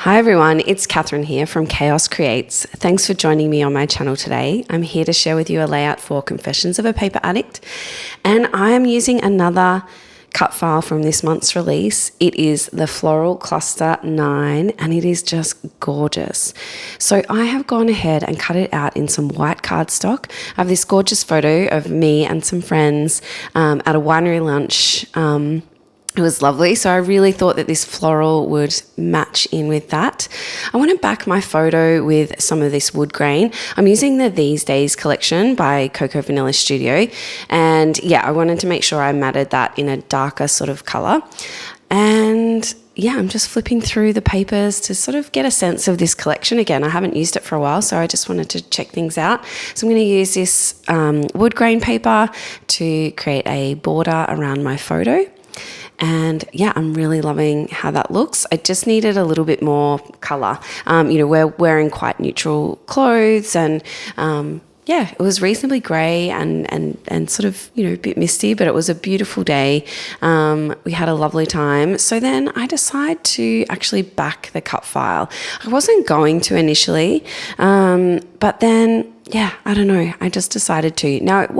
Hi everyone, it's Catherine here from Chaos Creates. Thanks for joining me on my channel today. I'm here to share with you a layout for Confessions of a Paper Addict, and I am using another cut file from this month's release. It is the Floral Cluster 9 and it is just gorgeous. So I have gone ahead and cut it out in some white cardstock. I have this gorgeous photo of me and some friends at a winery lunch. It was lovely, so I really thought that this floral would match in with that. I want to back my photo with some of this wood grain. I'm using the These Days collection by COAPA Vanilla Studio, and yeah, I wanted to make sure I matted that in a darker sort of colour. And yeah, I'm just flipping through the papers to sort of get a sense of this collection. Again, I haven't used it for a while, so I just wanted to check things out. So I'm going to use this wood grain paper to create a border around my photo. And yeah, I'm really loving how that looks. I just needed a little bit more colour. We're wearing quite neutral clothes, and yeah, it was reasonably grey and sort of, a bit misty, but it was a beautiful day. We had a lovely time. So then I decided to actually back the cut file. I wasn't going to initially, but then yeah, I don't know. I just decided to. Now it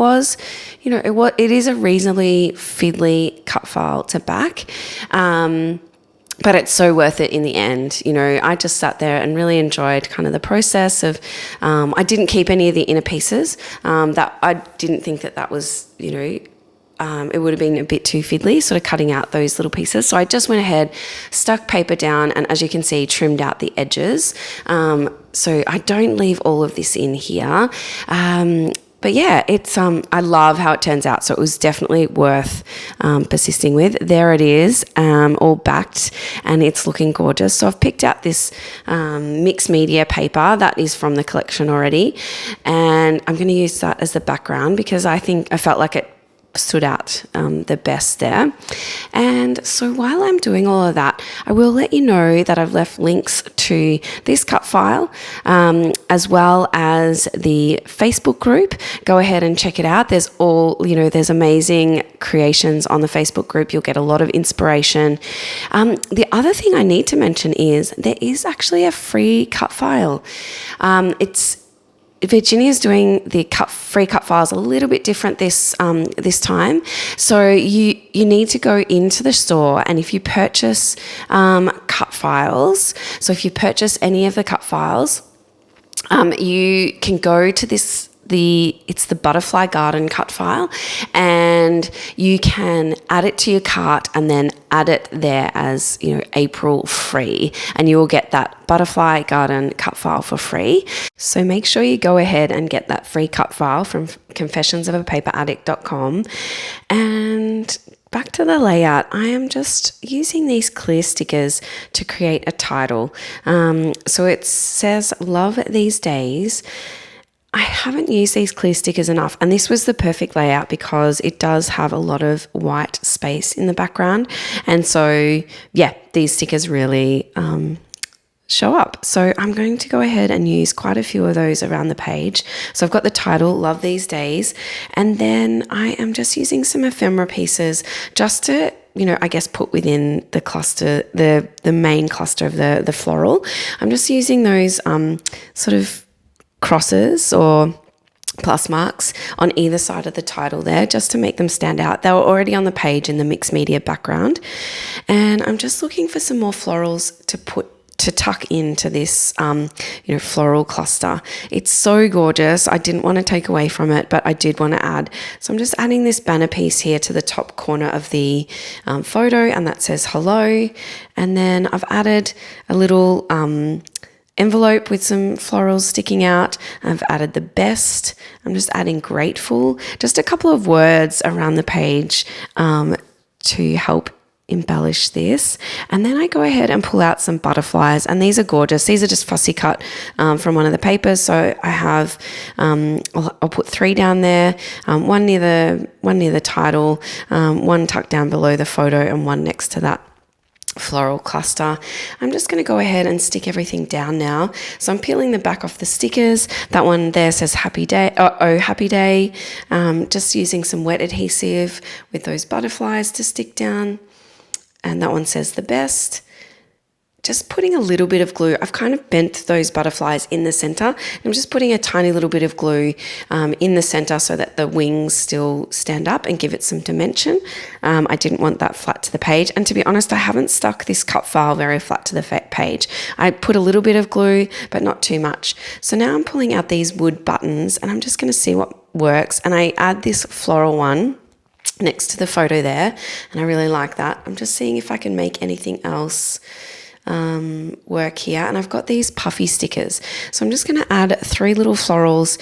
is a reasonably fiddly cut file to back. But it's so worth it in the end. I just sat there and really enjoyed kind of the process of, I didn't keep any of the inner pieces. That I didn't think that was, it would have been a bit too fiddly, sort of cutting out those little pieces. So I just went ahead, stuck paper down, and as you can see, trimmed out the edges. So I don't leave all of this in here. But yeah, it's I love how it turns out. So it was definitely worth persisting with. There it is, all backed, and it's looking gorgeous. So I've picked out this mixed media paper that is from the collection already, and I'm going to use that as the background because I felt like it stood out the best there. And so while I'm doing all of that, I will let you know that I've left links to this cut file as well as the Facebook group. Go ahead and check it out. There's there's amazing creations on the Facebook group. You'll get a lot of inspiration. The other thing I need to mention is there is actually a free cut file. Virginia's doing the free cut files a little bit different this time. So you need to go into the store, and if you purchase cut files, so if you purchase any of the cut files, you can go to it's the Butterfly Garden cut file, and you can add it to your cart and then add it there as April free, and you will get that Butterfly Garden cut file for free. So make sure you go ahead and get that free cut file from confessionsofapaperinaddict.com. And back to the layout, I am just using these clear stickers to create a title. So it says Love These Days. I haven't used these clear stickers enough, and this was the perfect layout because it does have a lot of white space in the background, and so yeah, these stickers really show up. So I'm going to go ahead and use quite a few of those around the page. So I've got the title, Love These Days, and then I am just using some ephemera pieces just to put within the cluster, the main cluster of the floral. I'm just using those sort of crosses or plus marks on either side of the title there just to make them stand out. They were already on the page in the mixed media background, and I'm just looking for some more florals to tuck into this floral cluster. It's so gorgeous. I didn't want to take away from it, but I did want to add. So I'm just adding this banner piece here to the top corner of the photo, and that says hello, and then I've added a little envelope with some florals sticking out. I've added the best. I'm just adding grateful. Just a couple of words around the page to help embellish this. And then I go ahead and pull out some butterflies, and these are gorgeous. These are just fussy cut from one of the papers. So I have I'll put 3 down there, one near the title, one tucked down below the photo, and one next to that floral cluster. I'm just going to go ahead and stick everything down now. So I'm peeling the back off the stickers. That one there says happy day. Oh, happy day. Just using some wet adhesive with those butterflies to stick down. And that one says the best. just putting a little bit of glue. I've kind of bent those butterflies in the center. I'm just putting a tiny little bit of glue in the center so that the wings still stand up and give it some dimension. I didn't want that flat to the page. And to be honest, I haven't stuck this cut file very flat to the page. I put a little bit of glue, but not too much. So now I'm pulling out these wood buttons and I'm just going to see what works. And I add this floral one next to the photo there. And I really like that. I'm just seeing if I can make anything else work here, and I've got these puffy stickers, so I'm just going to add 3 little florals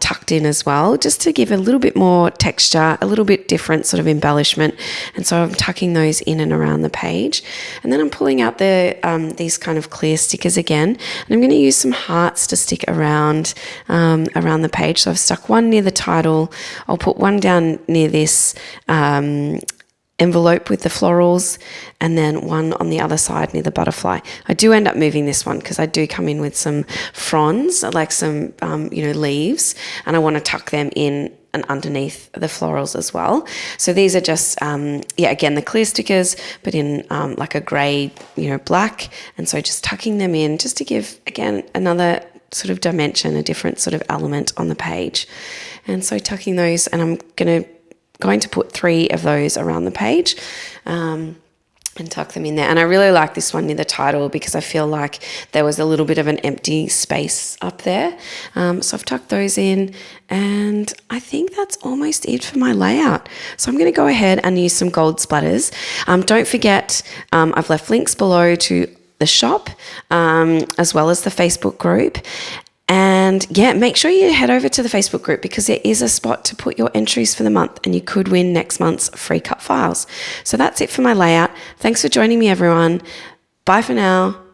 tucked in as well, just to give a little bit more texture, a little bit different sort of embellishment. And so I'm tucking those in and around the page, and then I'm pulling out the these kind of clear stickers again, and I'm going to use some hearts to stick around the page. So I've stuck one near the title. I'll put one down near this envelope with the florals, and then one on the other side near the butterfly. I do end up moving this one because I do come in with some fronds, like some leaves, and I want to tuck them in and underneath the florals as well. So these are just again, the clear stickers, but in like a grey, black, and so just tucking them in just to give, again, another sort of dimension, a different sort of element on the page. And so tucking those, and I'm going to put 3 of those around the page and tuck them in there. And I really like this one near the title because I feel like there was a little bit of an empty space up there. So I've tucked those in, and I think that's almost it for my layout. So I'm going to go ahead and use some gold splatters. Don't forget, I've left links below to the shop as well as the Facebook group. And yeah, make sure you head over to the Facebook group because there is a spot to put your entries for the month, and you could win next month's free cut files. So that's it for my layout. Thanks for joining me, everyone. Bye for now.